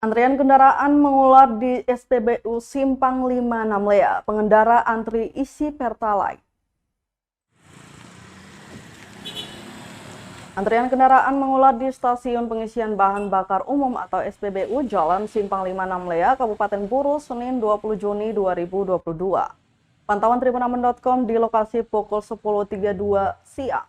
Antrian kendaraan mengular di SPBU Simpang 5 Namlea. Pengendara antri isi Pertalite. Antrian kendaraan mengular di Stasiun Pengisian Bahan Bakar Umum atau SPBU Jalan Simpang 5 Namlea, Kabupaten Buru, Senin 20 Juni 2022. Pantauan Tribunamen.com di lokasi pukul 10.32 siang.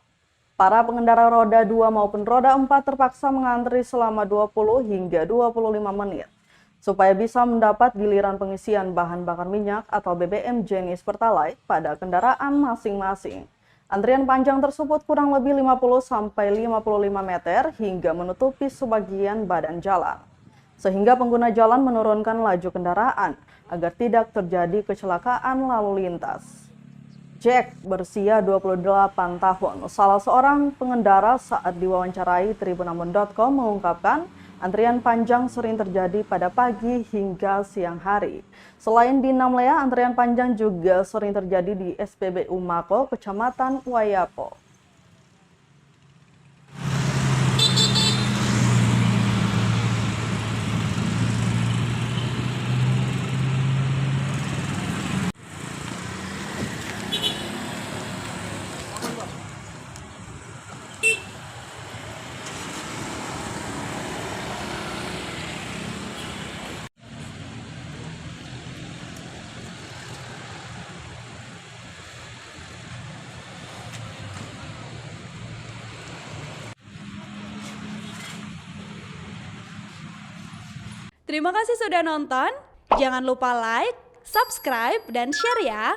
Para pengendara roda 2 maupun roda 4 terpaksa mengantri selama 20 hingga 25 menit supaya bisa mendapat giliran pengisian bahan bakar minyak atau BBM jenis Pertalite pada kendaraan masing-masing. Antrian panjang tersebut kurang lebih 50-55 meter hingga menutupi sebagian badan jalan, sehingga pengguna jalan menurunkan laju kendaraan agar tidak terjadi kecelakaan lalu lintas. Jack berusia 28 tahun, salah seorang pengendara saat diwawancarai Tribunamen.com mengungkapkan antrian panjang sering terjadi pada pagi hingga siang hari. Selain di Namlea, antrian panjang juga sering terjadi di SPBU Mako, Kecamatan Wayapo. Terima kasih sudah nonton. Jangan lupa like, subscribe, dan share ya.